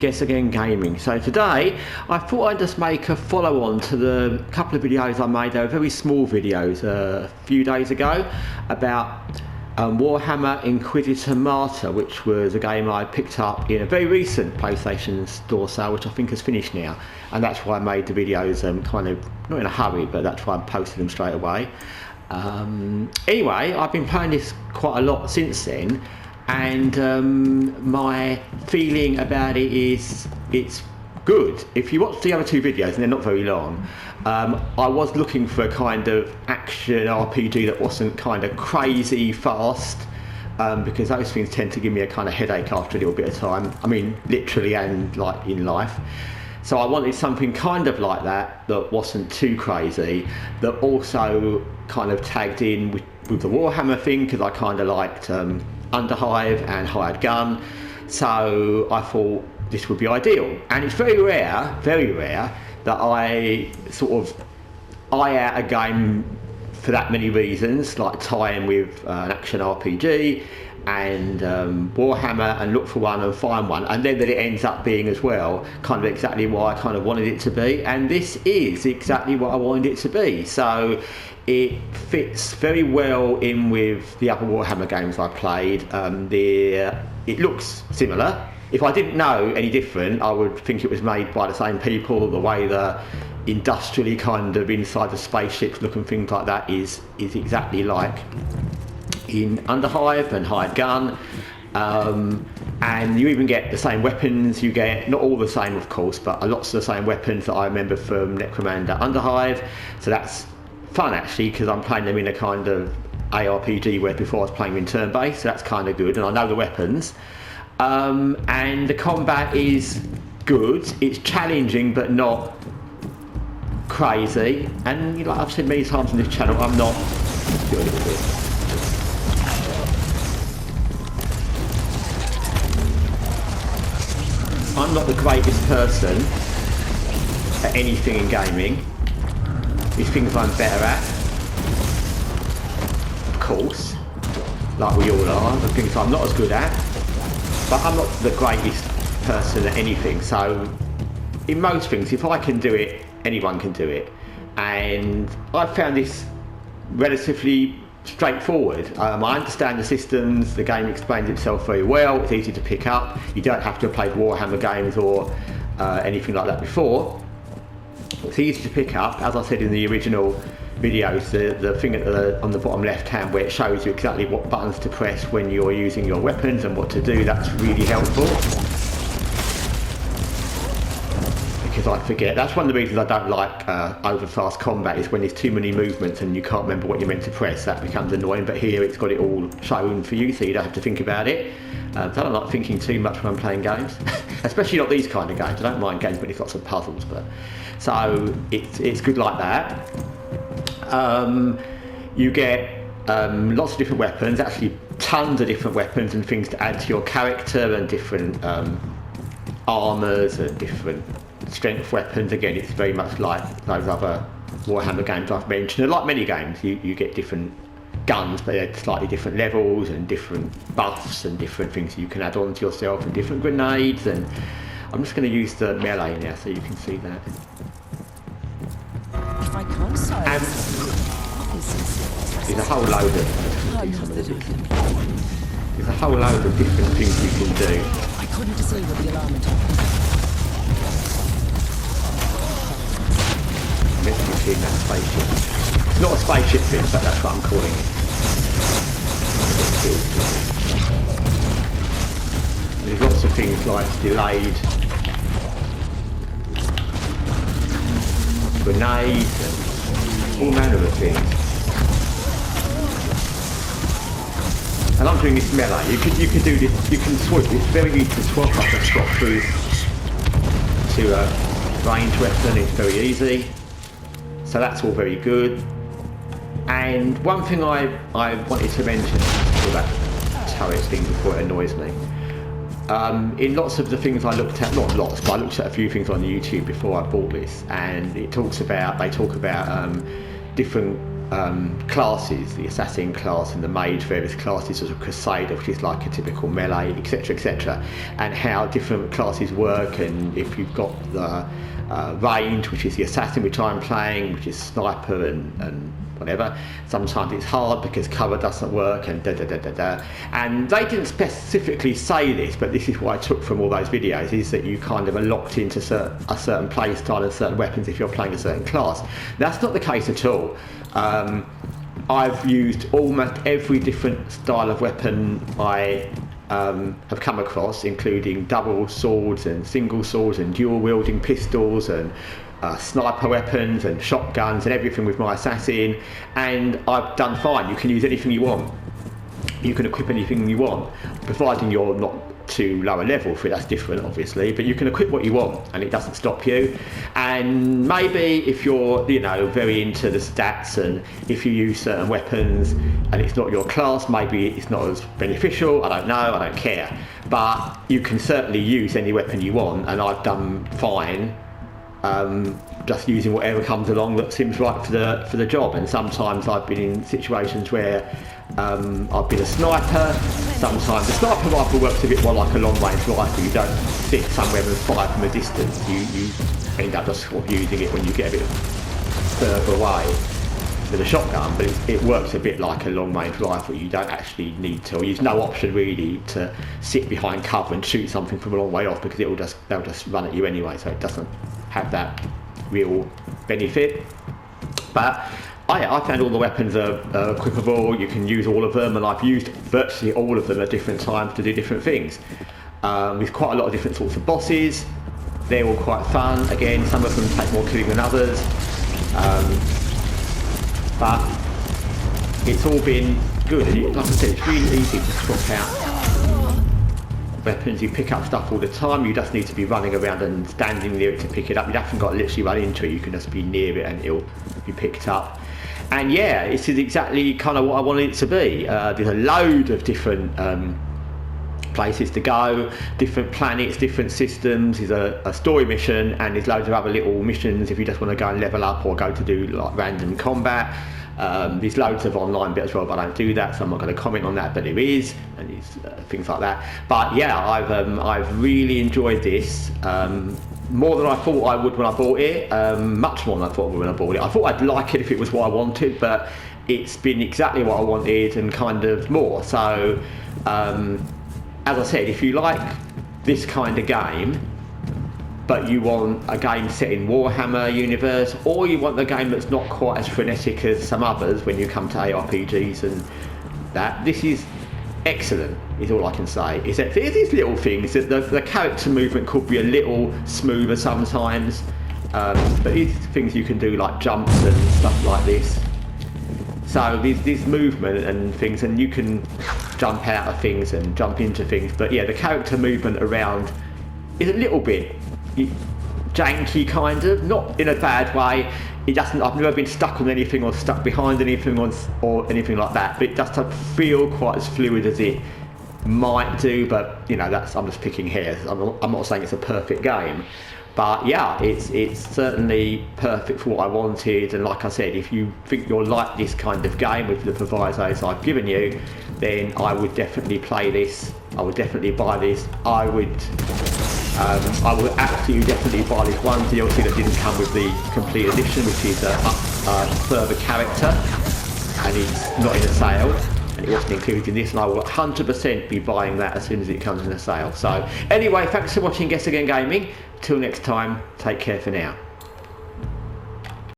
Guessagaingaming. So today I thought I'd just make a follow-on to the couple of videos I made. They were very small videos a few days ago about Warhammer Inquisitor Martyr, which was a game I picked up in a very recent PlayStation Store sale, which I think has finished now, and that's why I made the videos kind of not in a hurry, but that's why I posted them straight away. Anyway, I've been playing this quite a lot since then, and my feeling about it is it's good. If you watch the other two videos, and they're not very long, I was looking for a kind of action RPG that wasn't kind of crazy fast, because those things tend to give me a kind of headache after a little bit of time. I mean, literally and like in life. So I wanted something kind of like that wasn't too crazy, that also kind of tagged in with the Warhammer thing, because I kind of liked Underhive and Hired Gun, so I thought this would be ideal. And it's very rare that I sort of eye out a game for that many reasons, like tie in with an action RPG and Warhammer, and look for one and find one, and then that it ends up being as well kind of exactly what I kind of wanted it to be, and this is exactly what I wanted it to be. So it fits very well in with the other Warhammer games I played. It looks similar. If I didn't know any different, I would think it was made by the same people. The way the industrially kind of inside the spaceships look and things like that is exactly like in Underhive and Hired Gun. And you even get the same weapons. You get, not all the same of course, but lots of the same weapons that I remember from Necromanda Underhive. So that's fun actually, because I'm playing them in a kind of ARPG where before I was playing in turn-based, so that's kind of good, and I know the weapons. And the combat is good. It's challenging but not crazy, and like I've said many times on this channel, I'm not good at it. I'm not the greatest person at anything in gaming. These things I'm better at, of course, like we all are. The things I'm not as good at, but I'm not the greatest person at anything. So in most things, if I can do it, anyone can do it. And I found this relatively straightforward. I understand the systems, the game explains itself very well, it's easy to pick up. You don't have to have played Warhammer games or anything like that before. It's easy to pick up. As I said in the original videos, the thing on the bottom left hand where it shows you exactly what buttons to press when you're using your weapons and what to do, that's really helpful, because I forget. That's one of the reasons I don't like over fast combat, is when there's too many movements and you can't remember what you're meant to press. That becomes annoying, but here it's got it all shown for you, so you don't have to think about it. I don't like thinking too much when I'm playing games, especially not these kind of games. I don't mind games when it's lots of puzzles, but so it's good like that. You get lots of different weapons, actually tons of different weapons and things to add to your character, and different armours and different strength weapons. Again, it's very much like those other Warhammer games I've mentioned. Like many games, you get different guns, but they're slightly different levels and different buffs and different things you can add on to yourself, and different grenades. And I'm just going to use the melee now so you can see that. And there's a whole load of different things you can do. I couldn't disable the alarm at all. Let's be in that spaceship. It's not a spaceship thing, but that's what I'm calling it. There's lots of things like delayed grenades and all manner of things. And I'm doing this melee. You can do this. You can swap. It's very easy to swap. I can swap through to a range weapon. It's very easy. So that's all very good. And one thing I wanted to mention about that turret thing before it annoys me. In lots of the things I looked at, not lots, but I looked at a few things on YouTube before I bought this, and they talk about different classes, the assassin class and the mage, various classes, sort of crusader, which is like a typical melee, etc., etc., and how different classes work, and if you've got the range, which is the assassin, which I'm playing, which is sniper and whatever. Sometimes it's hard because cover doesn't work and And they didn't specifically say this, but this is what I took from all those videos, is that you kind of are locked into a certain play style and certain weapons if you're playing a certain class. That's not the case at all. I've used almost every different style of weapon I have come across, including double swords and single swords and dual wielding pistols and sniper weapons and shotguns and everything with my assassin, and I've done fine. You can use anything you want. You can equip anything you want, providing you're not too low a level for it. That's different, obviously, but you can equip what you want and it doesn't stop you. And maybe if you're, you know, very into the stats, and if you use certain weapons and it's not your class, maybe it's not as beneficial. I don't know, I don't care, but you can certainly use any weapon you want, and I've done fine just using whatever comes along that seems right for the job. And sometimes I've been in situations where I've been a sniper. Sometimes the sniper rifle works a bit more like a long range rifle. You don't sit somewhere and fire from a distance. You end up just sort of using it when you get a bit further away than a shotgun, but it works a bit like a long range rifle. You don't actually need to, or there's no option really to sit behind cover and shoot something from a long way off, because they'll just run at you anyway, so it doesn't have that real benefit. But I found all the weapons are equipable. You can use all of them, and I've used virtually all of them at different times to do different things. With quite a lot of different sorts of bosses. They're all quite fun. Again, some of them take more killing than others. But it's all been good. And like I said, it's really easy to swap out weapons. You pick up stuff all the time. You just need to be running around and standing near it to pick it up. You haven't got to literally run into it. You can just be near it and it'll be picked up. And yeah, this is exactly kind of what I wanted it to be. There's a load of different places to go, different planets, different systems. There's a story mission, and there's loads of other little missions if you just want to go and level up or go to do like random combat. There's loads of online bit as well, but I don't do that, so I'm not going to comment on that, but there is, and there's things like that. But yeah, I've really enjoyed this, more than I thought I would when I bought it, much more than I thought I would when I bought it. I thought I'd like it if it was what I wanted, but it's been exactly what I wanted and kind of more. So as I said, if you like this kind of game, but you want a game set in Warhammer universe, or you want a game that's not quite as frenetic as some others when you come to ARPGs and that, this is excellent, is all I can say. Except there's these little things, that the character movement could be a little smoother sometimes, but these things you can do, like jumps and stuff like this. So there's movement and things, and you can jump out of things and jump into things, but yeah, the character movement around is a little bit janky, kind of, not in a bad way. It doesn't, I've never been stuck on anything or stuck behind anything or anything like that, but it doesn't feel quite as fluid as it might do. But you know, that's, I'm just picking hairs. I'm not saying it's a perfect game, but yeah, it's certainly perfect for what I wanted. And like I said, if you think you'll like this kind of game with the provisos I've given you, then I would definitely play this. I would definitely buy this. I would absolutely definitely buy this one DLC that didn't come with the complete edition, which is a further character, and it's not in a sale, and it wasn't included in this, and I will 100% be buying that as soon as it comes in a sale. So anyway, thanks for watching Guessagaingaming. Till next time, take care for now.